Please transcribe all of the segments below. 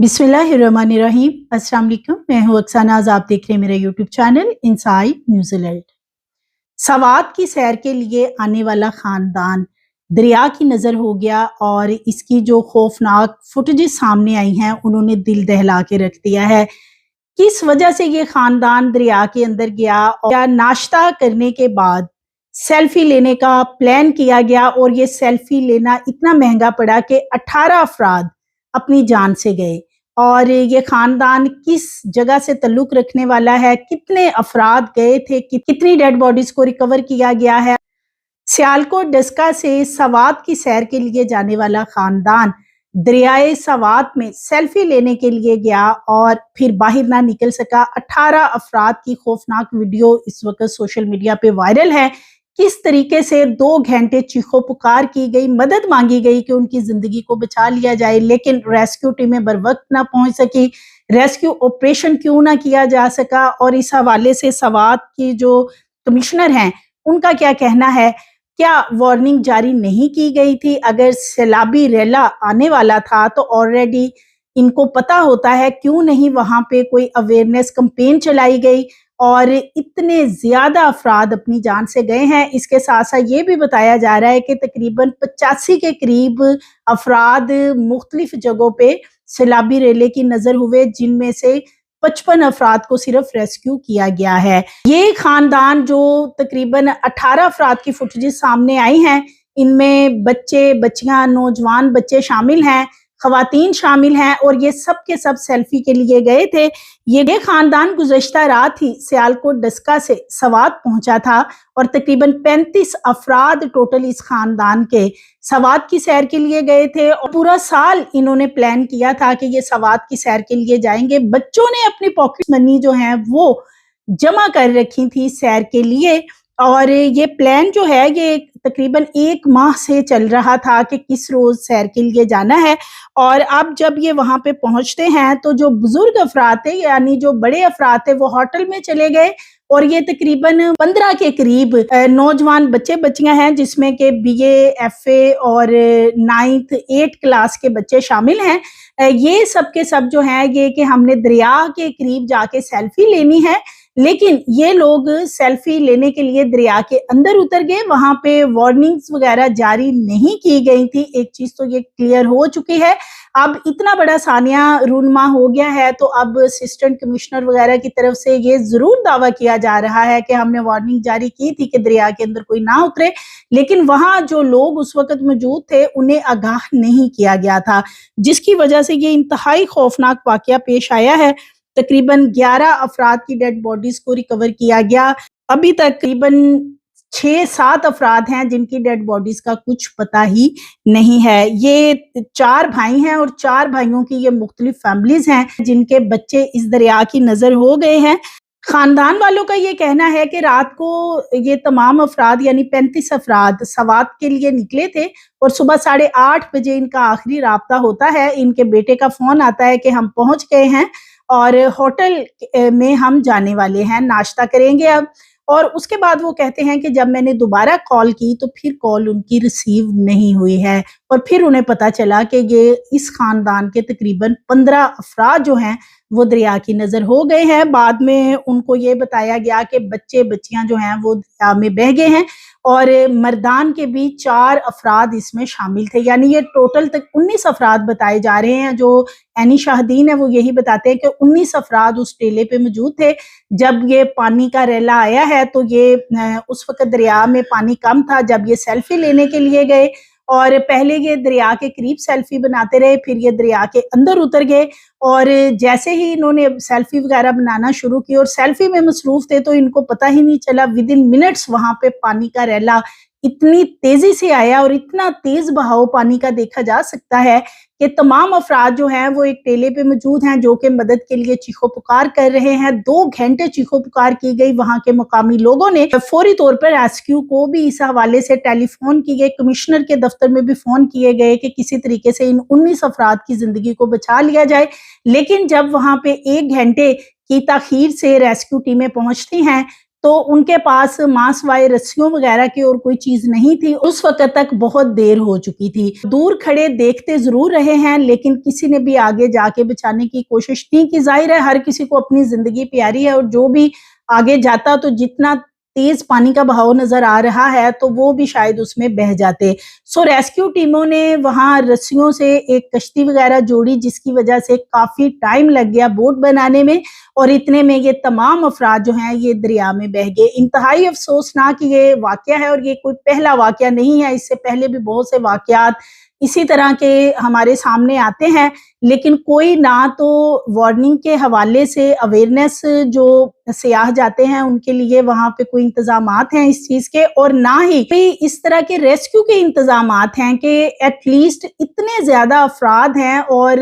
बिस्मिल्लाहिर्रहमानिर्रहीम। अस्सलाम वालेकुम। मैं हूँ अक्सानाज, आप देख रहे हैं मेरा YouTube channel inside New Zealand. Swat की सैर के लिए आने वाला खानदान दरिया की नज़र हो गया और इसकी जो खौफनाक फुटेजेस सामने आई हैं उन्होंने दिल दहला के रख दिया है। किस वजह से ये खानदान दरिया के अंदर गया और या नाश्ता करने के बाद सेल्फी लेने का प्लान किया गया और ये सेल्फी लेना इतना महंगा पड़ा कि 18 अफराद अपनी जान से गए। और ये खानदान किस जगह से तल्लुक रखने वाला है, कितने अफराद गए थे, कितनी डेड बॉडीज को रिकवर किया गया है। सियालकोट डस्का से सवात की सैर के लिए जाने वाला खानदान दरियाए सवात में सेल्फी लेने के लिए गया और फिर बाहर ना निकल सका। 18 अफराद की खौफनाक वीडियो इस वक्त सोशल मीडिया पे वायरल है। किस तरीके से 2 घंटे चीखो पुकार की गई, मदद मांगी गई कि उनकी जिंदगी को बचा लिया जाए, लेकिन रेस्क्यू टीमें बर वक्त ना पहुंच सकी। रेस्क्यू ऑपरेशन क्यों ना किया जा सका और इस हवाले से सवात की जो कमिश्नर हैं उनका क्या कहना है। क्या वार्निंग जारी नहीं की गई थी? अगर सैलाबी रेला आने वाला था तो ऑलरेडी इनको पता होता है, क्यों नहीं वहां पे कोई अवेयरनेस कैंपेन चलाई गई और इतने ज्यादा अफराद अपनी जान से गए हैं। इसके साथ साथ ये भी बताया जा रहा है कि तकरीबन 85 के करीब अफराद मुख्तलिफ जगहों पे सैलाबी रेले की नजर हुए, जिनमें से 55 अफराद को सिर्फ रेस्क्यू किया गया है। ये खानदान जो तकरीबन 18 अफराद की फुटेजेस सामने आई हैं, इनमें बच्चे, बच्चियां, नौजवान बच्चे शामिल हैं, खवातीन शामिल हैं और ये सब के सब सेल्फी के लिए गए थे। ये खानदान गुज़श्ता रात ही सियालकोट डस्का से सवात पहुंचा था और तकरीबन 35 अफराद टोटल इस खानदान के सवात की सैर के लिए गए थे और पूरा साल इन्होंने प्लान किया था कि ये सवात की सैर के लिए जाएंगे। बच्चों ने अपनी पॉकेट मनी जो है वो जमा कर रखी थी सैर के लिए और ये प्लान जो है ये तकरीबन 1 माह से चल रहा था कि किस रोज सैर के लिए जाना है। और अब जब ये वहां पे पहुंचते हैं तो जो बुजुर्ग अफराद थे, यानी जो बड़े अफराद थे, वो होटल में चले गए और ये तकरीबन 15 के करीब नौजवान बच्चे बच्चियां हैं, जिसमें के बीए, एफए और 9th 8 क्लास के बच्चे शामिल हैं। ये सब के सब जो है ये कि हमने दरिया के करीब जाके सेल्फी लेनी है, लेकिन ये लोग सेल्फी लेने के लिए दरिया के अंदर उतर गए। वहां पे वार्निंग्स वगैरह जारी नहीं की गई थी। एक चीज तो ये क्लियर हो चुकी है। अब इतना बड़ा सानिया रूनमा हो गया है तो अब असिस्टेंट कमिश्नर वगैरह की तरफ से ये जरूर दावा किया जा रहा है कि हमने वार्निंग जारी की थी कि दरिया के अंदर कोई ना उतरे, लेकिन वहां जो लोग उस वक्त मौजूद थे उन्हें आगाह नहीं किया गया था, जिसकी वजह से ये इंतहाई खौफनाक वाकया पेश आया है। तकरीबन 11 अफराद की डेड बॉडीज को रिकवर किया गया। अभी तक तकरीबन 6-7 अफराद हैं जिनकी डेड बॉडीज का कुछ पता ही नहीं है। ये 4 भाई हैं और 4 भाइयों की ये मुख्तलिफ फैमिलीज हैं जिनके बच्चे इस दरिया की नजर हो गए हैं। खानदान वालों का ये कहना है कि रात को ये तमाम अफराद यानी 35 अफराद सवात के लिए निकले थे और सुबह 8:30 बजे इनका आखिरी राब्ता होता है। इनके बेटे का फोन आता है कि हम पहुंच गए हैं और होटल में हम जाने वाले हैं, नाश्ता करेंगे अब। और उसके बाद वो कहते हैं कि जब मैंने दोबारा कॉल की तो फिर कॉल उनकी रिसीव नहीं हुई है और फिर उन्हें पता चला कि ये इस खानदान के तकरीबन 15 अफराद जो हैं वो दरिया की नजर हो गए हैं। बाद में उनको ये बताया गया कि बच्चे बच्चियां जो हैं वो दरिया में बह गए हैं और मर्दान के भी 4 अफराद इसमें शामिल थे, यानी ये टोटल तक 19 अफराद बताए जा रहे हैं। जो एनी शाहदीन है वो यही बताते हैं कि 19 अफराद उस टेले पे मौजूद थे जब ये पानी का रेला आया है। तो ये उस वक्त दरिया में पानी कम था जब ये सेल्फी लेने के लिए गए और पहले ये दरिया के करीब सेल्फी बनाते रहे, फिर ये दरिया के अंदर उतर गए और जैसे ही इन्होंने सेल्फी वगैरह बनाना शुरू की और सेल्फी में मसरूफ थे तो इनको पता ही नहीं चला, विद इन मिनट्स वहां पे पानी का रेला इतनी तेजी से आया और इतना तेज बहाव पानी का देखा जा सकता है कि तमाम अफराद जो हैं वो एक टेले पे मौजूद हैं जो कि मदद के लिए चीखो पुकार कर रहे हैं। 2 घंटे चीखो पुकार की गई। वहां के मुकामी लोगों ने फौरी तौर पर रेस्क्यू को भी इस हवाले से टेलीफोन की गए, कमिश्नर के दफ्तर में भी फोन किए गए कि किसी तरीके से इन 19 अफराद की जिंदगी को बचा लिया जाए। लेकिन जब वहां पे 1 घंटे की ताखीर से रेस्क्यू टीमें पहुंचती हैं تو ان کے پاس ماں سوائے رسیوں وغیرہ کی اور کوئی چیز نہیں تھی. اس وقت تک بہت دیر ہو چکی تھی. دور کھڑے دیکھتے ضرور رہے ہیں لیکن کسی نے بھی آگے جا کے بچانے کی کوشش نہیں کی. ظاہر ہے ہر کسی کو اپنی زندگی پیاری ہے اور جو بھی آگے جاتا تو جتنا تیز پانی کا بہاؤ نظر آ رہا ہے تو وہ بھی شاید اس میں بہہ جاتے. سو ریسکیو ٹیموں نے وہاں رسیوں سے ایک کشتی وغیرہ جوڑی جس کی وجہ سے کافی ٹائم لگ گیا بوٹ بنانے میں، اور اتنے میں یہ تمام افراد جو ہیں یہ دریا میں بہہ گئے. انتہائی افسوسناک یہ واقعہ ہے اور یہ کوئی پہلا واقعہ نہیں ہے. اس سے پہلے بھی بہت سے واقعات اسی طرح کے ہمارے سامنے آتے ہیں لیکن کوئی نہ تو وارننگ کے حوالے سے اویئرنیس جو سیاح جاتے ہیں ان کے لیے وہاں پہ کوئی انتظامات ہیں اس چیز کے، اور نہ ہی کوئی اس طرح کے ریسکیو کے انتظامات ہیں کہ ایٹ لیسٹ اتنے زیادہ افراد ہیں اور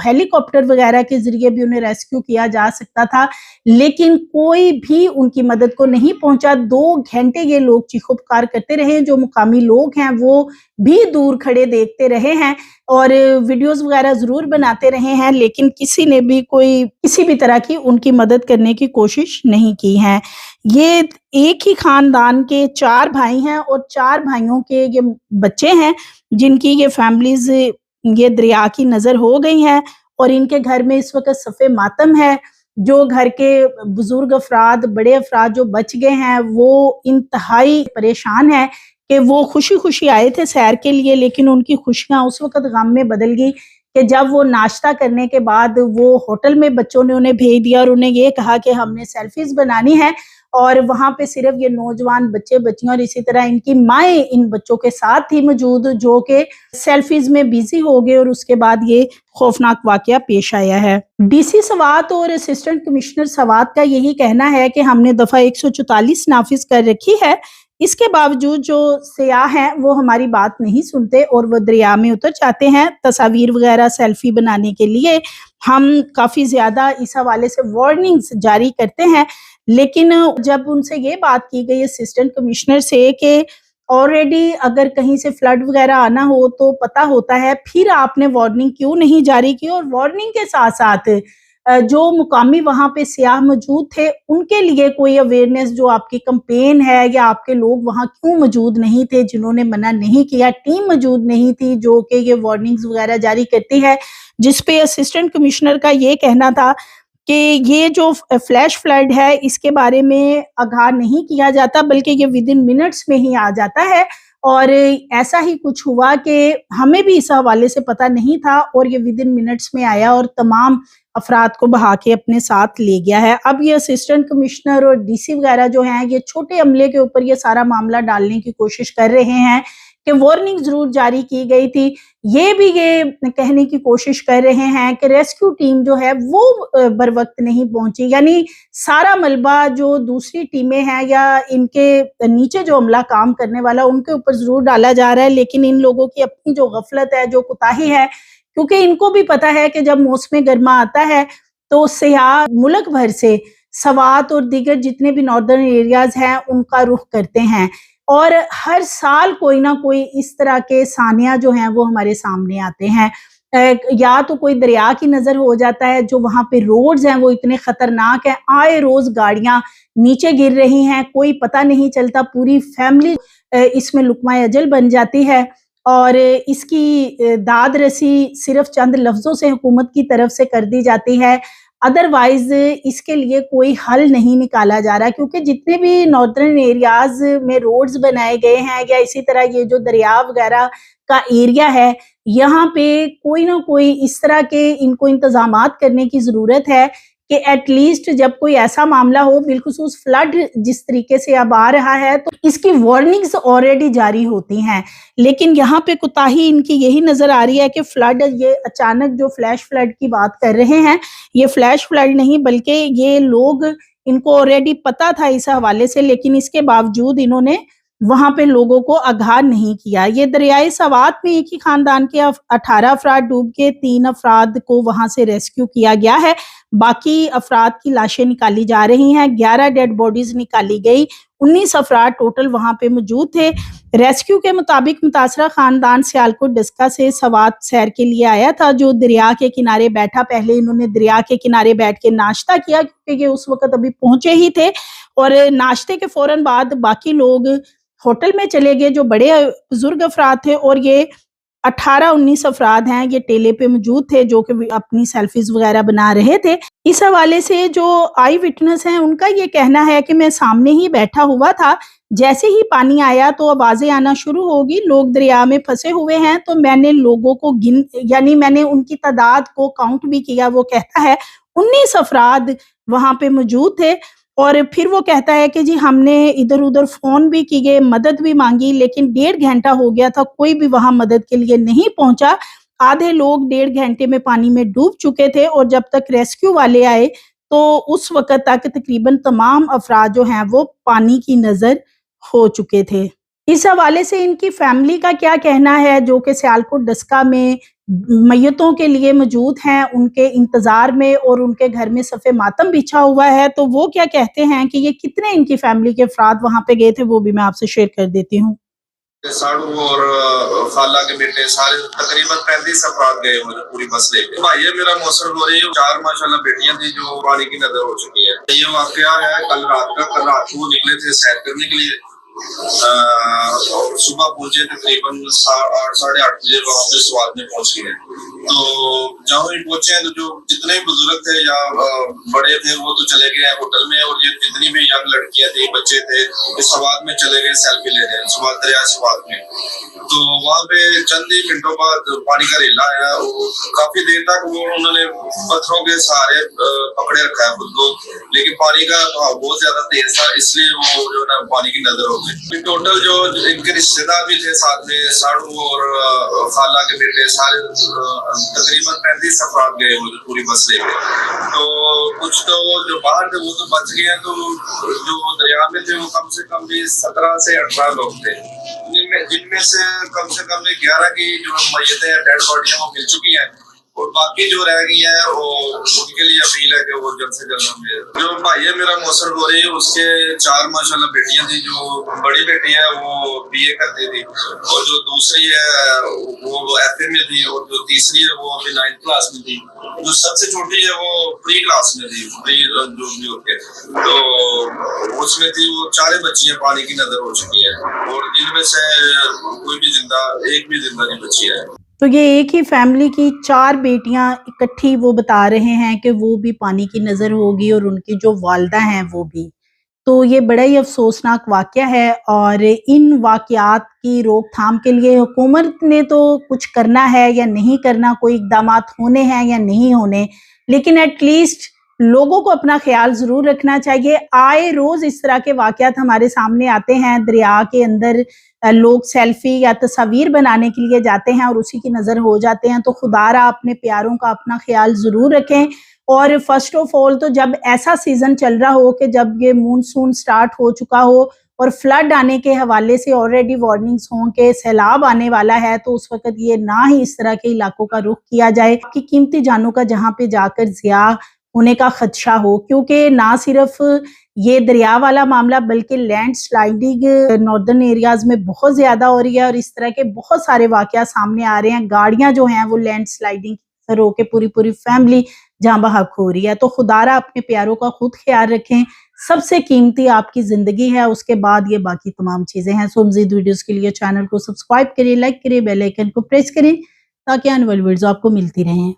ہیلی کاپٹر وغیرہ کے ذریعے بھی انہیں ریسکیو کیا جا سکتا تھا لیکن کوئی بھی ان کی مدد کو نہیں پہنچا. 2 گھنٹے یہ لوگ چیخو پکار کرتے رہے. جو مقامی لوگ ہیں وہ بھی دور کھڑے دیکھتے رہے ہیں اور ویڈیوز وغیرہ ضرور بناتے رہے ہیں لیکن کسی نے بھی کوئی کسی بھی طرح کی ان کی مدد کرنے کی کوشش نہیں کی ہے. یہ ایک ہی خاندان کے 4 بھائی ہیں اور 4 بھائیوں کے یہ بچے ہیں جن کی یہ فیملیز یہ دریا کی نظر ہو گئی ہیں اور ان کے گھر میں اس وقت صف ماتم ہے. جو گھر کے بزرگ افراد بڑے افراد جو بچ گئے ہیں وہ انتہائی پریشان ہیں کہ وہ خوشی خوشی آئے تھے سیر کے لیے لیکن ان کی خوشیاں اس وقت غم میں بدل گئی کہ جب وہ ناشتہ کرنے کے بعد وہ ہوٹل میں بچوں نے انہیں بھیج دیا اور انہیں یہ کہا کہ ہم نے سیلفیز بنانی ہے اور وہاں پہ صرف یہ نوجوان بچے بچیاں اور اسی طرح ان کی مائیں ان بچوں کے ساتھ تھی موجود جو کہ سیلفیز میں بیزی ہو گئے اور اس کے بعد یہ خوفناک واقعہ پیش آیا ہے. ڈی سی سوات اور اسسٹنٹ کمشنر سوات کا یہی کہنا ہے کہ ہم نے دفعہ 144 نافذ کر رکھی ہے. اس کے باوجود جو سیاح ہیں وہ ہماری بات نہیں سنتے اور وہ دریا میں اتر جاتے ہیں تصاویر وغیرہ سیلفی بنانے کے لیے. ہم کافی زیادہ اس حوالے سے وارننگز جاری کرتے ہیں لیکن جب ان سے یہ بات کی گئی اسسٹنٹ کمشنر سے کہ آلریڈی اگر کہیں سے فلڈ وغیرہ آنا ہو تو پتہ ہوتا ہے پھر آپ نے وارننگ کیوں نہیں جاری کی، اور وارننگ کے ساتھ ساتھ جو مقامی وہاں پہ سیاح موجود تھے ان کے لیے کوئی اویئرنیس جو آپ کی کمپین ہے یا آپ کے لوگ وہاں کیوں موجود نہیں تھے جنہوں نے منع نہیں کیا، ٹیم موجود نہیں تھی جو کہ یہ وارننگز وغیرہ جاری کرتی ہے. جس پہ اسسٹنٹ کمشنر کا یہ کہنا تھا کہ یہ جو فلیش فلڈ ہے اس کے بارے میں آگاہ نہیں کیا جاتا بلکہ یہ ود ان منٹس میں ہی آ جاتا ہے، اور ایسا ہی کچھ ہوا کہ ہمیں بھی اس حوالے سے پتہ نہیں تھا اور یہ ود ان منٹس میں آیا اور تمام افراد کو بہا کے اپنے ساتھ لے گیا ہے. اب یہ اسسٹنٹ کمشنر اور ڈی سی وغیرہ جو ہیں یہ چھوٹے عملے کے اوپر یہ سارا معاملہ ڈالنے کی کوشش کر رہے ہیں کہ وارننگ ضرور جاری کی گئی تھی. یہ بھی یہ کہنے کی کوشش کر رہے ہیں کہ ریسکیو ٹیم جو ہے وہ بر وقت نہیں پہنچی، یعنی سارا ملبہ جو دوسری ٹیمیں ہیں یا ان کے نیچے جو عملہ کام کرنے والا ان کے اوپر ضرور ڈالا جا رہا ہے لیکن ان لوگوں کی اپنی جو غفلت ہے جو کوتاہی ہے، کیونکہ ان کو بھی پتہ ہے کہ جب موسم گرما آتا ہے تو سیاح ملک بھر سے سوات اور دیگر جتنے بھی ناردرن ایریاز ہیں ان کا رخ کرتے ہیں اور ہر سال کوئی نہ کوئی اس طرح کے سانحہ جو ہیں وہ ہمارے سامنے آتے ہیں. یا تو کوئی دریا کی نظر ہو جاتا ہے، جو وہاں پہ روڈز ہیں وہ اتنے خطرناک ہیں، آئے روز گاڑیاں نیچے گر رہی ہیں، کوئی پتہ نہیں چلتا، پوری فیملی اس میں لقمہ اجل بن جاتی ہے اور اس کی داد رسی صرف چند لفظوں سے حکومت کی طرف سے کر دی جاتی ہے. ادروائز اس کے لیے کوئی حل نہیں نکالا جا رہا کیونکہ جتنے بھی ناردرن ایریاز میں روڈز بنائے گئے ہیں یا اسی طرح یہ جو دریا وغیرہ کا ایریا ہے یہاں پہ کوئی نہ کوئی اس طرح کے ان کو انتظامات کرنے کی ضرورت ہے کہ ایٹ لیسٹ جب کوئی ایسا معاملہ ہو، بالخصوص فلڈ جس طریقے سے اب آ رہا ہے تو اس کی وارننگز آلریڈی جاری ہوتی ہیں، لیکن یہاں پہ کوتاہی ان کی یہی نظر آ رہی ہے کہ فلڈ یہ اچانک جو فلیش فلڈ کی بات کر رہے ہیں یہ فلیش فلڈ نہیں بلکہ یہ لوگ ان کو آلریڈی پتا تھا اس حوالے سے لیکن اس کے باوجود انہوں نے وہاں پہ لوگوں کو آگاہ نہیں کیا. یہ دریائے سوات میں ایک ہی خاندان کے 18 افراد ڈوب کے 3 افراد کو وہاں سے ریسکیو کیا گیا ہے، باقی افراد کی لاشیں نکالی جا رہی ہیں، 11 ڈیڈ باڈیز نکالی گئی، 19 افراد ٹوٹل وہاں پہ موجود تھے. रेस्क्यू के मुताबिक मुतासरा खानदान सियालकोट डस्का से सवात सैर के लिए आया था, जो दरिया के किनारे बैठा। पहले इन्होंने दरिया के किनारे बैठ के नाश्ता किया क्योंकि ये उस वक्त अभी पहुंचे ही थे, और नाश्ते के फौरन बाद बाकी लोग होटल में चले गए जो बड़े बुजुर्ग अफराद थे, और ये 18-19 अफराद हैं, ये टेले पे मौजूद थे जो कि अपनी सेल्फीज वगैरह बना रहे थे। इस हवाले से जो आई विटनेस हैं उनका ये कहना है कि मैं सामने ही बैठा हुआ था, जैसे ही पानी आया तो आवाजें आना शुरू होगी, लोग दरिया में फंसे हुए हैं, तो मैंने लोगों को यानी मैंने उनकी तादाद को काउंट भी किया। वो कहता है 19 अफराद वहां पे मौजूद थे, और फिर वो कहता है कि जी हमने इधर उधर फोन भी किए, मदद भी मांगी, लेकिन 1.5 घंटा हो गया था, कोई भी वहां मदद के लिए नहीं पहुंचा। आधे लोग 1.5 घंटे में पानी में डूब चुके थे, और जब तक रेस्क्यू वाले आए तो उस वक्त तक तकरीबन तमाम अफराद जो हैं वो पानी की नजर हो चुके थे। इस हवाले से इनकी फैमिली का क्या कहना है, जो कि सियालकोट डस्का में मैयतों के लिए मौजूद हैं, उनके इंतजार में, और उनके घर में सफ़े मातम बिछा हुआ है। तो वो क्या कहते हैं कि ये कितने इनकी फैमिली के अफराद वहां पे गए थे, वो भी मैं आपसे शेयर कर देती हूँ। साड़ू और खाला के बेटे सारे तकरीबन 35 अफराद गए हुए पूरी बस लेके। भाई है मेरा मौसम हो रही है, 4 माशाल्लाह बेटियां थी जो पानी की नजर हो चुकी है। ये वाकया है कल रात का। कल रात को निकले थे सैर करने के लिए, सुबह पहुंचे तकरीबन 8 साढ़े 8 बजे वहां पे स्वाद में पहुंच गए। तो जहाँ भी पहुंचे तो जो जितने भी बुजुर्ग थे या बड़े थे वो तो चले गए होटल में, और ये जितनी भी यंग लड़कियां थी बच्चे थे इस स्वाद में चले गए सेल्फी ले रहे स्वाद दरिया स्वाद में। तो वहाँ पे चंद ही मिनटों बाद पानी का रेला आया, काफी देर तक वो उन्होंने पत्थरों के सहारे पकड़े रखा है खुद को, लेकिन पानी का बहाव बहुत ज्यादा तेज था, इसलिए वो जो है पानी की नजर हो गई। टोटल जो इनके रिश्तेदार भी थे साथ में, साड़ू और खाला के बेटे सारे तकरीबन 35 अफराद गए पूरी बस लेके। तो कुछ तो जो बाहर थे वो तो बच गए, तो जो दरिया में थे वो कम से कम भी 17 से 18 लोग थे, जिनमें से कम 11 की जो मैयतें डेड बॉडियां वो मिल चुकी हैं, और बाकी जो रह गई है वो उनके लिए अपील है कि वो जल्द से जल्द हमें। जो भाई है मेरा मौसर हो रही है उसके 4 माशाल्लाह बेटियां थी। जो बड़ी बेटी है वो BA करती थी, और जो दूसरी है वो FA में थी, और जो तीसरी है वो अभी 9th क्लास में थी। जो सबसे छोटी है वो प्री क्लास में थी, प्री जो भी होते तो उसमें थी। वो 4 बच्चियां पानी की नजर हो चुकी है, और जिनमें से कोई भी एक भी जिंदा नहीं बची है। तो ये एक ही फैमिली की 4 बेटियां इकट्ठी वो बता रहे हैं कि वो भी पानी की नज़र होगी, और उनकी जो वालदा हैं वो भी। तो ये बड़ा ही अफसोसनाक वाक़या है, और इन वाक़यात की रोकथाम के लिए हुकूमत ने तो कुछ करना है या नहीं करना, कोई इक़दामात होने हैं या नहीं होने, लेकिन एटलीस्ट लोगों को अपना ख्याल ज़रूर रखना चाहिए। आए रोज़ इस तरह के वाक़यात हमारे सामने आते हैं, दरिया के अंदर लोग सेल्फी या तस्वीर बनाने के लिए जाते हैं और उसी की नज़र हो जाते हैं। तो खुदारा अपने प्यारों का अपना ख्याल ज़रूर रखें, और फर्स्ट ऑफ ऑल तो जब ऐसा सीज़न चल रहा हो कि जब ये मानसून स्टार्ट हो चुका हो और फ्लड आने के हवाले से ऑलरेडी वार्निंग्स हों कि सैलाब आने वाला है, तो उस वक्त ये ना ही इस तरह के इलाकों का रुख किया जाए कि कीमती जानों का जहाँ पे जाकर ज़िया होने का खदशा हो। क्योंकि ना सिर्फ ये दरिया वाला मामला बल्कि लैंड स्लाइडिंग नॉर्दर्न एरियाज में बहुत ज्यादा हो रही है, और इस तरह के बहुत सारे वाकया सामने आ रहे हैं। गाड़ियां जो हैं वो लैंड स्लाइडिंग से होके पूरी फैमिली जहाँ बहक हो रही है। तो खुदारा अपने प्यारों का खुद ख्याल रखें, सबसे कीमती आपकी जिंदगी है, उसके बाद ये बाकी तमाम चीजें हैं। सो मज़ीद वीडियोस के लिए चैनल को सब्सक्राइब करें, लाइक करें, बेल आइकन को प्रेस करें ताकि आने वाली वीडियोस आपको मिलती रहें।